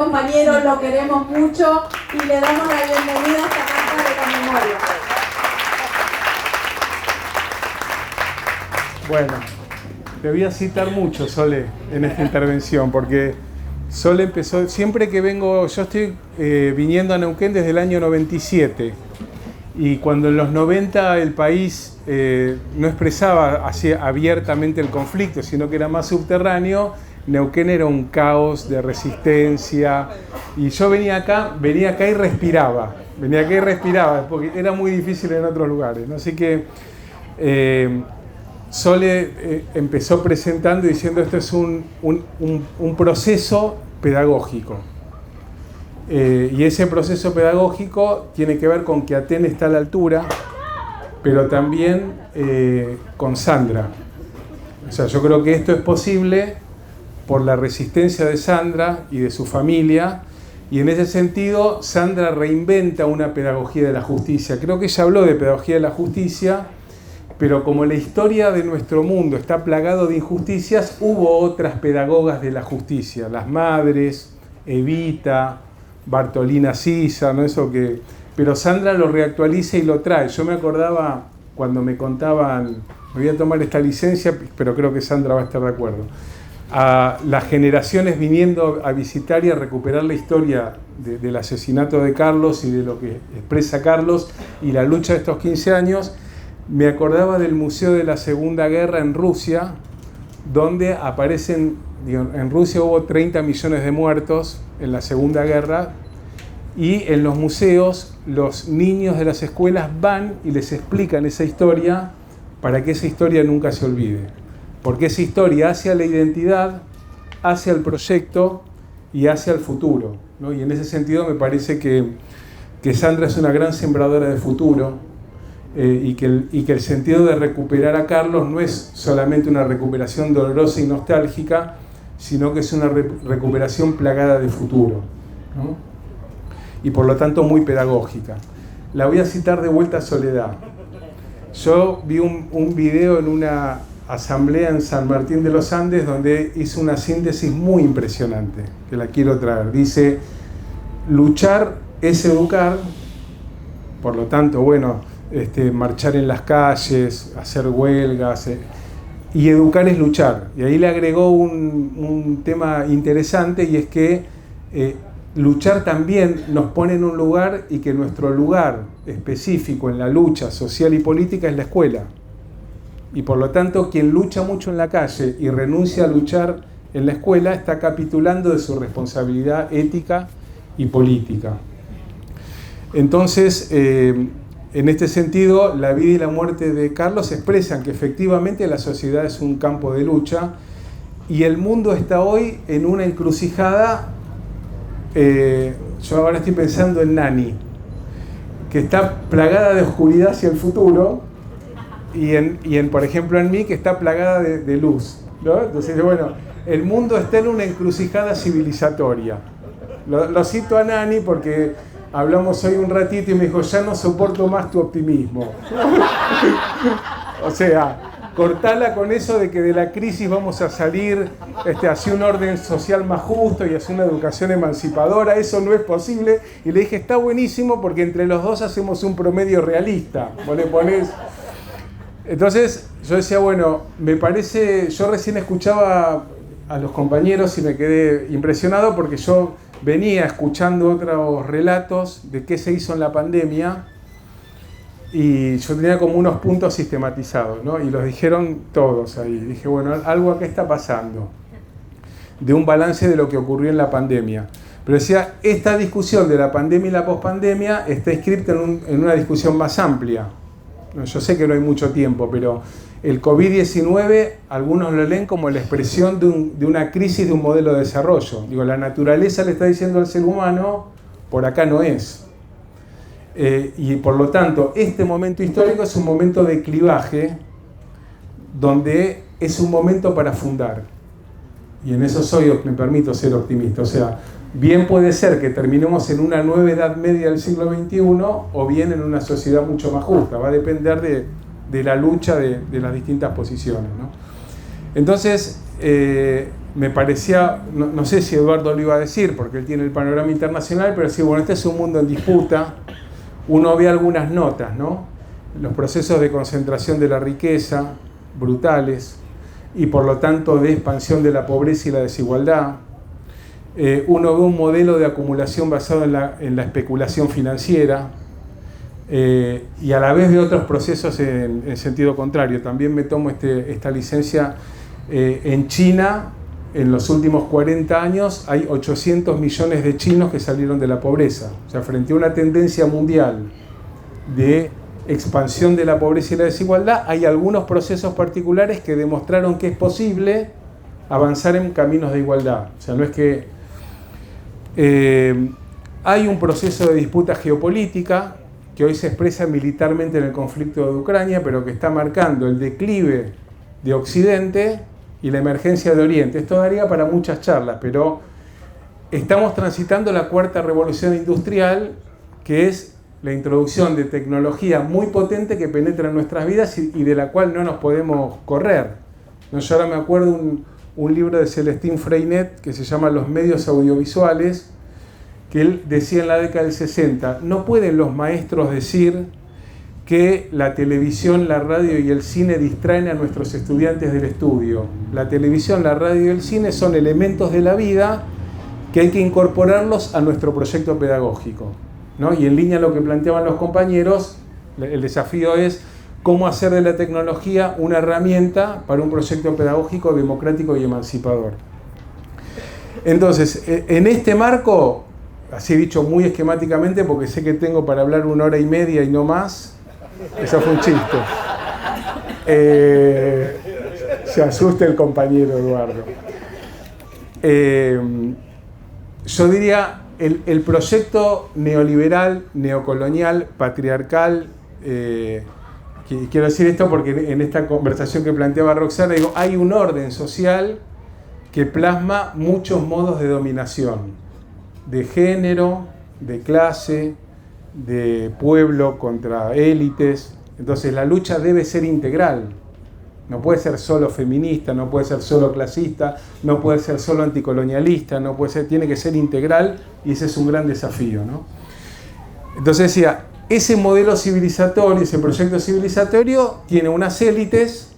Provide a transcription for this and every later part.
Compañeros, lo queremos mucho y le damos la bienvenida a esta carta de conmemoria. Bueno, te voy a citar mucho, Sole, en esta intervención, porque Sole empezó, siempre que vengo, yo estoy viniendo a Neuquén desde el año 97, y cuando en los 90 el país no expresaba así abiertamente el conflicto, sino que era más subterráneo, Neuquén era un caos de resistencia, y yo venía acá y respiraba, porque era muy difícil en otros lugares, ¿no? Así que Sole empezó presentando y diciendo esto es un proceso pedagógico. Y ese proceso pedagógico tiene que ver con que Aten está a la altura, pero también con Sandra. O sea, yo creo que esto es posible por la resistencia de Sandra y de su familia, y en ese sentido Sandra reinventa una pedagogía de la justicia. Creo que ella habló de pedagogía de la justicia, pero como la historia de nuestro mundo está plagado de injusticias, hubo otras pedagogas de la justicia, las madres, Evita, Bartolina Sisa, ¿no? Pero Sandra lo reactualiza y lo trae. Yo me acordaba cuando me contaban, me voy a tomar esta licencia, pero creo que Sandra va a estar de acuerdo, a las generaciones viniendo a visitar y a recuperar la historia del asesinato de Carlos y de lo que expresa Carlos y la lucha de estos 15 años, me acordaba del Museo de la Segunda Guerra en Rusia, donde aparecen, en Rusia hubo 30 millones de muertos en la Segunda Guerra, y en los museos los niños de las escuelas van y les explican esa historia para que esa historia nunca se olvide. Porque esa historia hacia la identidad, hacia el proyecto y hacia el futuro, ¿no? Y en ese sentido me parece que Sandra es una gran sembradora de futuro, y que el sentido de recuperar a Carlos no es solamente una recuperación dolorosa y nostálgica, sino que es una recuperación plagada de futuro, ¿no? Y por lo tanto muy pedagógica. La voy a citar de vuelta a Soledad. Yo vi un video en una asamblea en San Martín de los Andes donde hizo una síntesis muy impresionante, que la quiero traer. Dice, luchar es educar, por lo tanto, bueno, marchar en las calles, hacer huelgas, y educar es luchar. Y ahí le agregó un tema interesante, y es que luchar también nos pone en un lugar, y que nuestro lugar específico en la lucha social y política es la escuela. Y por lo tanto, quien lucha mucho en la calle y renuncia a luchar en la escuela está capitulando de su responsabilidad ética y política. Entonces, en este sentido, la vida y la muerte de Carlos expresan que efectivamente la sociedad es un campo de lucha, y el mundo está hoy en una encrucijada. Yo ahora estoy pensando en Nani, que está plagada de oscuridad hacia el futuro, y por ejemplo en mí, que está plagada de luz, ¿no? Entonces, bueno, el mundo está en una encrucijada civilizatoria. Lo cito a Nani porque hablamos hoy un ratito y me dijo, ya no soporto más tu optimismo. O sea, cortala con eso de que de la crisis vamos a salir hacia un orden social más justo y hacia una educación emancipadora. Eso no es posible. Y le dije, está buenísimo porque entre los dos hacemos un promedio realista. Vos le ponés... Entonces yo decía, bueno, me parece, yo recién escuchaba a los compañeros y me quedé impresionado porque yo venía escuchando otros relatos de qué se hizo en la pandemia, y yo tenía como unos puntos sistematizados, ¿no? Y los dijeron todos ahí. Dije, bueno, algo acá está pasando, de un balance de lo que ocurrió en la pandemia. Pero decía, esta discusión de la pandemia y la pospandemia está inscrita en una discusión más amplia. Yo sé que no hay mucho tiempo, pero el COVID-19 algunos lo leen como la expresión de una crisis de un modelo de desarrollo. Digo, la naturaleza le está diciendo al ser humano, por acá no es. Y por lo tanto, este momento histórico es un momento de clivaje, donde es un momento para fundar. Y en eso me permito ser optimista. O sea, bien puede ser que terminemos en una nueva Edad Media del siglo XXI, o bien en una sociedad mucho más justa. Va a depender de la lucha de las distintas posiciones, ¿no? Entonces, me parecía, no sé si Eduardo lo iba a decir, porque él tiene el panorama internacional, pero sí, bueno, este es un mundo en disputa. Uno ve algunas notas, ¿no? Los procesos de concentración de la riqueza, brutales, y por lo tanto de expansión de la pobreza y la desigualdad. Uno ve un modelo de acumulación basado en la especulación financiera, y a la vez de otros procesos en sentido contrario. También me tomo esta licencia. En China, en los últimos 40 años, hay 800 millones de chinos que salieron de la pobreza. O sea, frente a una tendencia mundial de expansión de la pobreza y la desigualdad, hay algunos procesos particulares que demostraron que es posible avanzar en caminos de igualdad. O sea, no es que... hay un proceso de disputa geopolítica que hoy se expresa militarmente en el conflicto de Ucrania, pero que está marcando el declive de Occidente y la emergencia de Oriente. Esto daría para muchas charlas, pero estamos transitando la cuarta revolución industrial, que es la introducción de tecnología muy potente que penetra en nuestras vidas y de la cual no nos podemos correr. Yo ahora me acuerdo un libro de Celestín Freinet que se llama Los medios audiovisuales, que él decía en la década del 60, no pueden los maestros decir que la televisión, la radio y el cine distraen a nuestros estudiantes del estudio. La televisión, la radio y el cine son elementos de la vida que hay que incorporarlos a nuestro proyecto pedagógico, ¿no? Y en línea a lo que planteaban los compañeros, el desafío es cómo hacer de la tecnología una herramienta para un proyecto pedagógico democrático y emancipador. Entonces, en este marco, así dicho muy esquemáticamente, porque sé que tengo para hablar 1 hora y media y no más, eso fue un chiste. Se asusta el compañero Eduardo. Yo diría, el proyecto neoliberal, neocolonial, patriarcal, quiero decir esto porque en esta conversación que planteaba Roxana, digo, hay un orden social que plasma muchos modos de dominación, de género, de clase, de pueblo contra élites. Entonces la lucha debe ser integral. No puede ser solo feminista, no puede ser solo clasista, no puede ser solo anticolonialista, no puede ser, tiene que ser integral, y ese es un gran desafío, ¿no? Entonces decía, ese modelo civilizatorio, ese proyecto civilizatorio tiene unas élites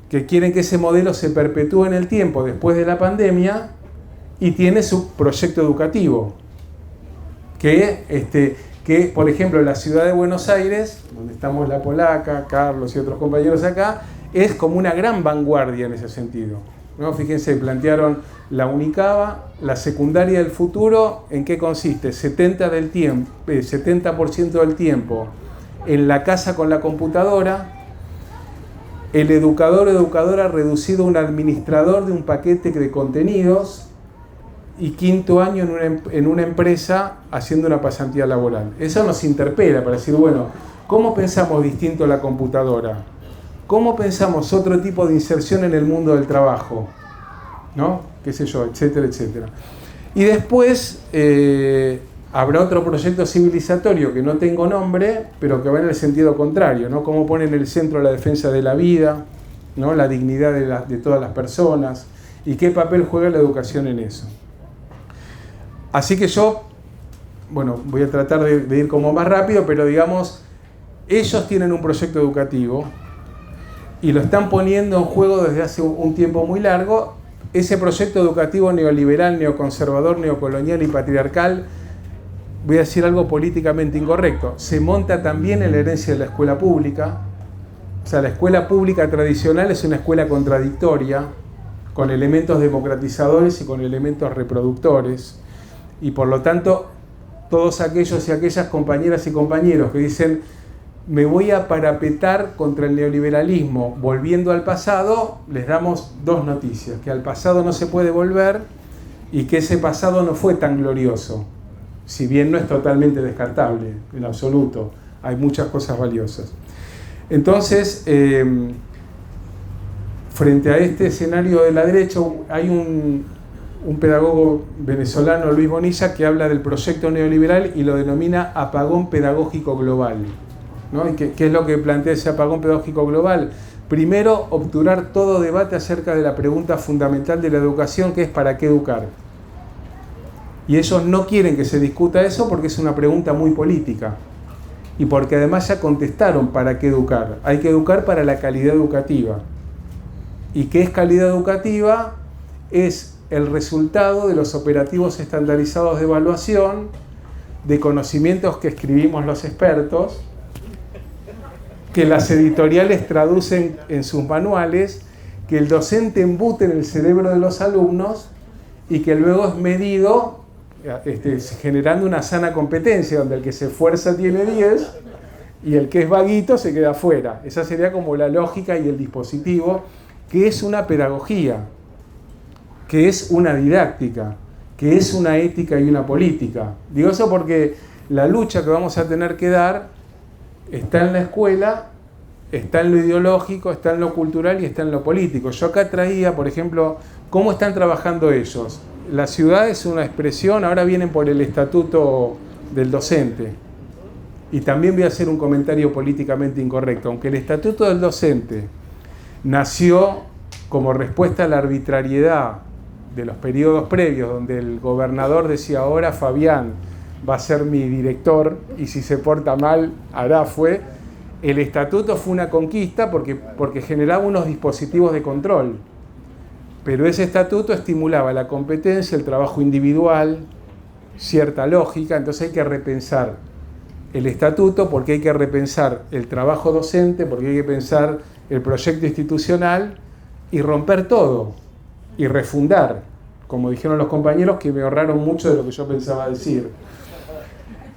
que quieren que ese modelo se perpetúe en el tiempo después de la pandemia, y tiene su proyecto educativo, que por ejemplo en la ciudad de Buenos Aires, donde estamos la polaca, Carlos y otros compañeros acá, es como una gran vanguardia en ese sentido, ¿no? Fíjense, plantearon la Unicaba, la secundaria del futuro. ¿En qué consiste? 70% del tiempo en la casa con la computadora, el educador o educadora reducido a un administrador de un paquete de contenidos, y 5º año en una empresa haciendo una pasantía laboral. Eso nos interpela para decir, bueno, ¿cómo pensamos distinto la computadora? ¿Cómo pensamos otro tipo de inserción en el mundo del trabajo? ¿No? Qué sé yo, etcétera, etcétera. Y después habrá otro proyecto civilizatorio que no tengo nombre, pero que va en el sentido contrario, ¿no? Cómo pone en el centro la defensa de la vida, ¿no? La dignidad de todas las personas, y qué papel juega la educación en eso. Así que yo, bueno, voy a tratar de ir como más rápido, pero digamos, ellos tienen un proyecto educativo y lo están poniendo en juego desde hace un tiempo muy largo. Ese proyecto educativo neoliberal, neoconservador, neocolonial y patriarcal, voy a decir algo políticamente incorrecto, se monta también en la herencia de la escuela pública. O sea, la escuela pública tradicional es una escuela contradictoria, con elementos democratizadores y con elementos reproductores. Y por lo tanto, todos aquellos y aquellas compañeras y compañeros que dicen me voy a parapetar contra el neoliberalismo volviendo al pasado, les damos dos noticias: que al pasado no se puede volver y que ese pasado no fue tan glorioso, si bien no es totalmente descartable, en absoluto, hay muchas cosas valiosas. Entonces, frente a este escenario de la derecha, hay un pedagogo venezolano, Luis Bonilla, que habla del proyecto neoliberal y lo denomina apagón pedagógico global, ¿no? ¿Y qué es lo que plantea ese apagón pedagógico global? Primero, obturar todo debate acerca de la pregunta fundamental de la educación, que es ¿para qué educar? Y ellos no quieren que se discuta eso porque es una pregunta muy política. Y porque además ya contestaron ¿para qué educar? Hay que educar para la calidad educativa. ¿Y qué es calidad educativa? Es el resultado de los operativos estandarizados de evaluación, de conocimientos que escribimos los expertos, que las editoriales traducen en sus manuales, que el docente embute en el cerebro de los alumnos y que luego es medido generando una sana competencia, donde el que se esfuerza tiene 10 y el que es vaguito se queda fuera. Esa sería como la lógica y el dispositivo, que es una pedagogía, que es una didáctica, que es una ética y una política. Digo eso porque la lucha que vamos a tener que dar está en la escuela, está en lo ideológico, está en lo cultural y está en lo político. Yo acá traía, por ejemplo, cómo están trabajando ellos. La ciudad es una expresión, ahora vienen por el estatuto del docente. Y también voy a hacer un comentario políticamente incorrecto. Aunque el estatuto del docente nació como respuesta a la arbitrariedad de los periodos previos, donde el gobernador decía, ahora Fabián va a ser mi director y si se porta mal, hará fue. El estatuto fue una conquista porque generaba unos dispositivos de control. Pero ese estatuto estimulaba la competencia, el trabajo individual, cierta lógica. Entonces hay que repensar el estatuto porque hay que repensar el trabajo docente, porque hay que pensar el proyecto institucional y romper todo y refundar, como dijeron los compañeros que me ahorraron mucho de lo que yo pensaba decir.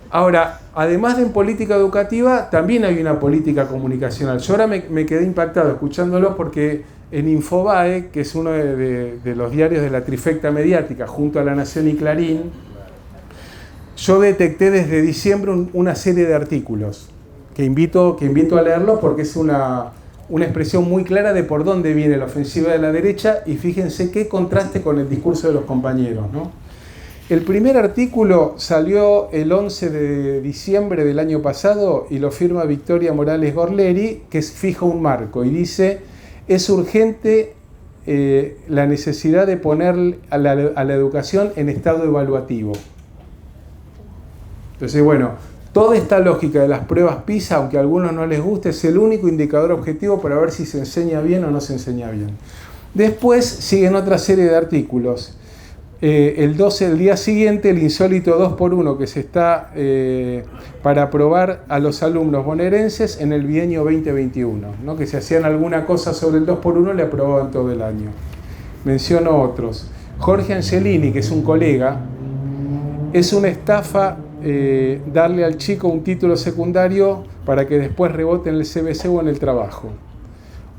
Ahora, además de en política educativa, también hay una política comunicacional. Yo ahora me quedé impactado escuchándolo porque en Infobae, que es uno de los diarios de la trifecta mediática, junto a La Nación y Clarín, yo detecté desde diciembre una serie de artículos que invito a leerlos porque es una expresión muy clara de por dónde viene la ofensiva de la derecha y fíjense qué contraste con el discurso de los compañeros, ¿no? El primer artículo salió el 11 de diciembre del año pasado y lo firma Victoria Morales Gorleri, que fija un marco y dice: es urgente la necesidad de poner a la educación en estado evaluativo. Entonces, bueno, toda esta lógica de las pruebas PISA, aunque a algunos no les guste, es el único indicador objetivo para ver si se enseña bien o no se enseña bien. Después siguen otra serie de artículos. El día siguiente, el insólito 2x1 que se está para aprobar a los alumnos bonaerenses en el bienio 2021, ¿no? Que si hacían alguna cosa sobre el 2x1 le aprobaban todo el año. Menciono otros. Jorge Angelini, que es un colega, es una estafa darle al chico un título secundario para que después rebote en el CBC o en el trabajo.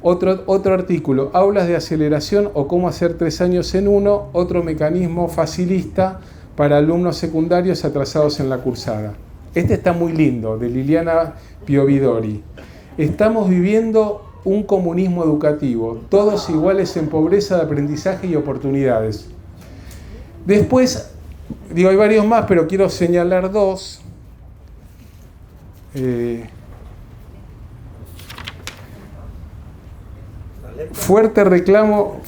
Otro artículo, aulas de aceleración o cómo hacer 3 años en uno, otro mecanismo facilista para alumnos secundarios atrasados en la cursada. Este está muy lindo, de Liliana Piovidori. Estamos viviendo un comunismo educativo, todos iguales en pobreza de aprendizaje y oportunidades. Después, hay varios más, pero quiero señalar dos. Fuerte reclamo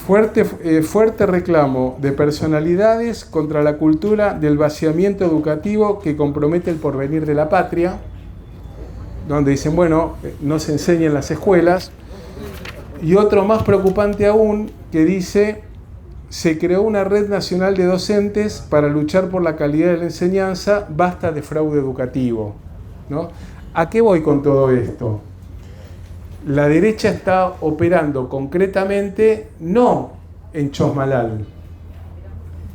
de personalidades contra la cultura del vaciamiento educativo que compromete el porvenir de la patria, donde dicen, bueno, no se enseña en las escuelas. Y otro más preocupante aún, que dice, se creó una red nacional de docentes para luchar por la calidad de la enseñanza, basta de fraude educativo, ¿no? ¿A qué voy con todo esto? La derecha está operando concretamente no en Chosmalal.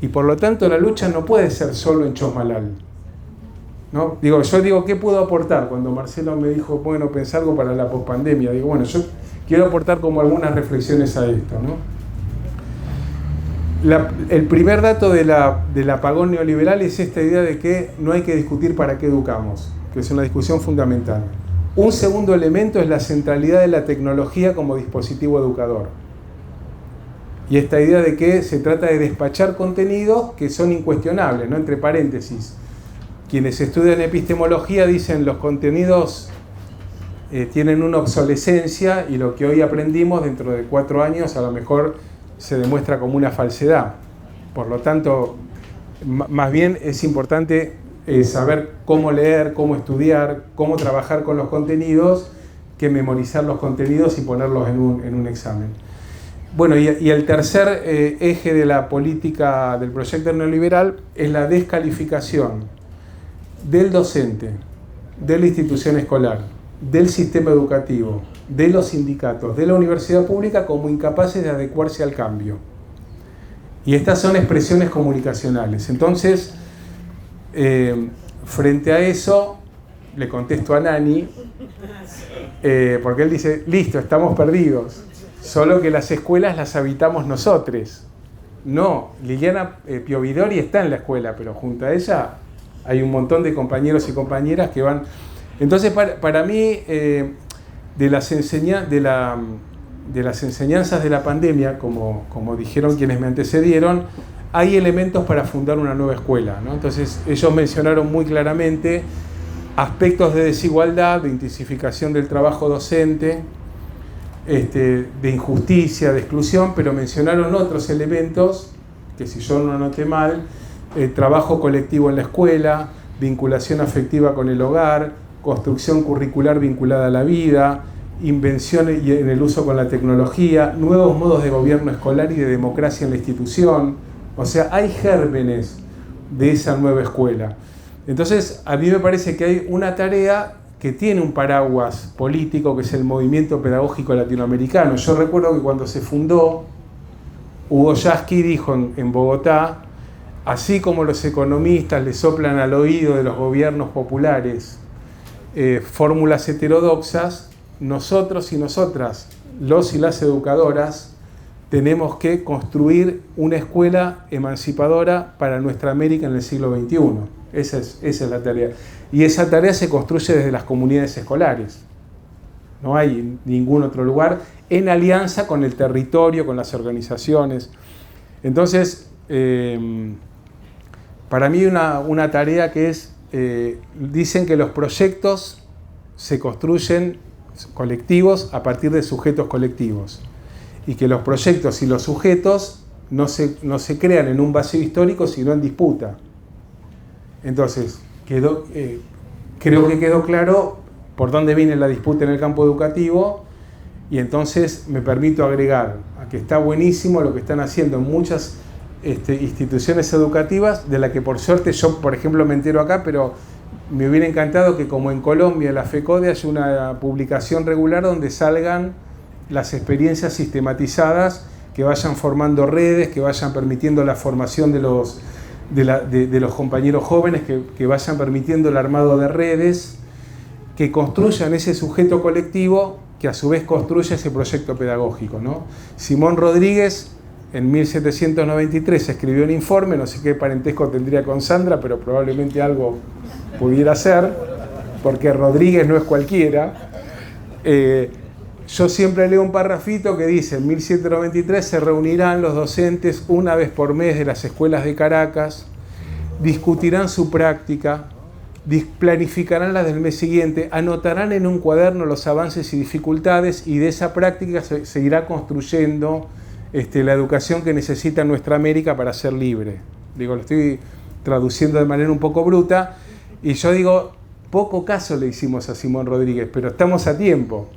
Y por lo tanto la lucha no puede ser solo en Chosmalal, ¿no? Yo digo, ¿qué puedo aportar? Cuando Marcelo me dijo, bueno, pensar algo para la pospandemia, digo, bueno, yo quiero aportar como algunas reflexiones a esto, ¿no? El primer dato del apagón neoliberal es esta idea de que no hay que discutir para qué educamos, que es una discusión fundamental. Un segundo elemento es la centralidad de la tecnología como dispositivo educador. Y esta idea de que se trata de despachar contenidos que son incuestionables, ¿no? Entre paréntesis. Quienes estudian epistemología dicen los contenidos tienen una obsolescencia y lo que hoy aprendimos dentro de 4 años a lo mejor se demuestra como una falsedad. Por lo tanto, más bien es importante saber cómo leer, cómo estudiar, cómo trabajar con los contenidos, que memorizar los contenidos y ponerlos en un examen. Bueno, y el tercer eje de la política del proyecto neoliberal es la descalificación del docente, de la institución escolar, del sistema educativo, de los sindicatos, de la universidad pública como incapaces de adecuarse al cambio. Y estas son expresiones comunicacionales. Entonces, frente a eso, le contesto a Nani, porque él dice, listo, estamos perdidos, solo que las escuelas las habitamos nosotros. No, Liliana Piovidori está en la escuela, pero junto a ella hay un montón de compañeros y compañeras que van. Entonces, para mí, de las enseñanzas de la pandemia, como dijeron quienes me antecedieron, hay elementos para fundar una nueva escuela, ¿no? Entonces, ellos mencionaron muy claramente aspectos de desigualdad, de intensificación del trabajo docente, de injusticia, de exclusión, pero mencionaron otros elementos, que si yo no anoté mal, trabajo colectivo en la escuela, vinculación afectiva con el hogar, construcción curricular vinculada a la vida, invención en el uso con la tecnología, nuevos modos de gobierno escolar y de democracia en la institución. O sea, hay gérmenes de esa nueva escuela. Entonces, a mí me parece que hay una tarea que tiene un paraguas político, que es el movimiento pedagógico latinoamericano. Yo recuerdo que cuando se fundó, Hugo Yasky dijo en Bogotá, así como los economistas le soplan al oído de los gobiernos populares fórmulas heterodoxas, nosotros y nosotras, los y las educadoras, tenemos que construir una escuela emancipadora para nuestra América en el siglo XXI. Esa es la tarea. Y esa tarea se construye desde las comunidades escolares. No hay ningún otro lugar, en alianza con el territorio, con las organizaciones. Entonces, para mí una tarea que es, dicen que los proyectos se construyen colectivos a partir de sujetos colectivos y que los proyectos y los sujetos no se crean en un vacío histórico, sino en disputa. Entonces, creo que quedó claro por dónde viene la disputa en el campo educativo, y entonces me permito agregar a que está buenísimo lo que están haciendo en muchas instituciones educativas, de la que por suerte yo, por ejemplo, me entero acá, pero me hubiera encantado que, como en Colombia, la FECODE, haya una publicación regular donde salgan las experiencias sistematizadas, que vayan formando redes, que vayan permitiendo la formación de los compañeros jóvenes, que vayan permitiendo el armado de redes, que construyan ese sujeto colectivo que a su vez construye ese proyecto pedagógico, ¿no? Simón Rodríguez en 1793 escribió un informe, no sé qué parentesco tendría con Sandra, pero probablemente algo pudiera ser, porque Rodríguez no es cualquiera. Yo siempre leo un parrafito que dice, en 1793 se reunirán los docentes una vez por mes de las escuelas de Caracas, discutirán su práctica, planificarán las del mes siguiente, anotarán en un cuaderno los avances y dificultades, y de esa práctica se irá construyendo la educación que necesita nuestra América para ser libre. Digo, lo estoy traduciendo de manera un poco bruta, y yo digo, poco caso le hicimos a Simón Rodríguez, pero estamos a tiempo.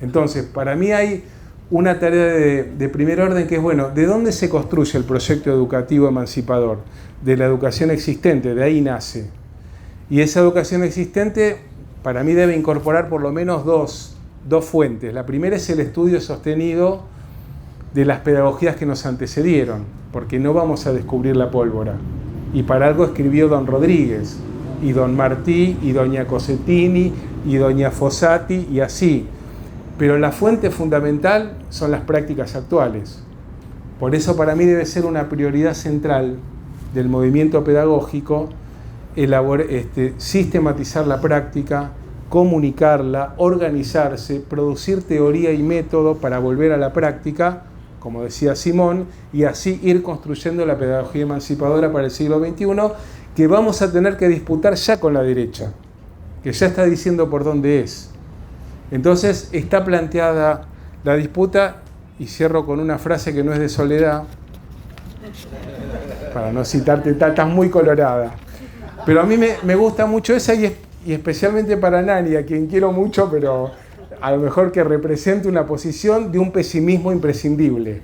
Entonces, para mí hay una tarea de primer orden que es, bueno, ¿de dónde se construye el proyecto educativo emancipador? De la educación existente, de ahí nace. Y esa educación existente, para mí, debe incorporar por lo menos dos fuentes. La primera es el estudio sostenido de las pedagogías que nos antecedieron, porque no vamos a descubrir la pólvora. Y para algo escribió don Rodríguez, y don Martí, y doña Cosettini, y doña Fossati, y así. Pero la fuente fundamental son las prácticas actuales. Por eso para mí debe ser una prioridad central del movimiento pedagógico sistematizar la práctica, comunicarla, organizarse, producir teoría y método para volver a la práctica, como decía Simón, y así ir construyendo la pedagogía emancipadora para el siglo XXI, que vamos a tener que disputar ya con la derecha, que ya está diciendo por dónde es. Entonces está planteada la disputa, y cierro con una frase que no es de Soledad, para no citarte, estás muy colorada. Pero a mí me gusta mucho esa y especialmente para Nani, a quien quiero mucho, pero a lo mejor que represente una posición de un pesimismo imprescindible.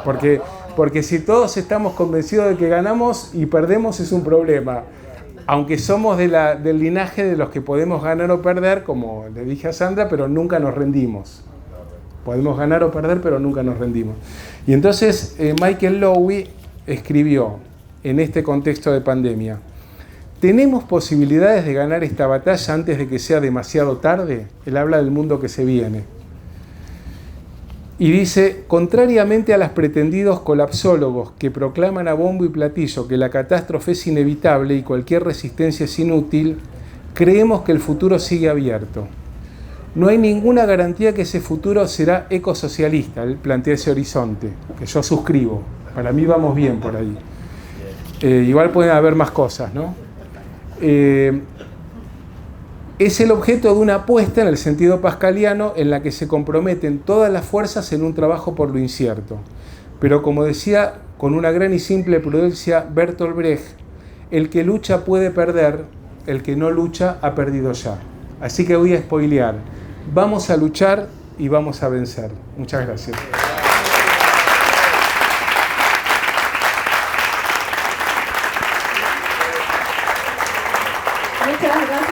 Porque si todos estamos convencidos de que ganamos y perdemos es un problema. Aunque somos del linaje de los que podemos ganar o perder, como le dije a Sandra, pero nunca nos rendimos. Podemos ganar o perder, pero nunca nos rendimos. Y entonces Michael Lowy escribió, en este contexto de pandemia, ¿tenemos posibilidades de ganar esta batalla antes de que sea demasiado tarde? Él habla del mundo que se viene. Y dice, contrariamente a los pretendidos colapsólogos que proclaman a bombo y platillo que la catástrofe es inevitable y cualquier resistencia es inútil, creemos que el futuro sigue abierto. No hay ninguna garantía que ese futuro será ecosocialista, él plantea ese horizonte, que yo suscribo. Para mí vamos bien por ahí. Igual pueden haber más cosas, ¿no? Es el objeto de una apuesta en el sentido pascaliano en la que se comprometen todas las fuerzas en un trabajo por lo incierto. Pero como decía con una gran y simple prudencia Bertolt Brecht, el que lucha puede perder, el que no lucha ha perdido ya. Así que voy a spoilear. Vamos a luchar y vamos a vencer. Muchas gracias. Muchas gracias.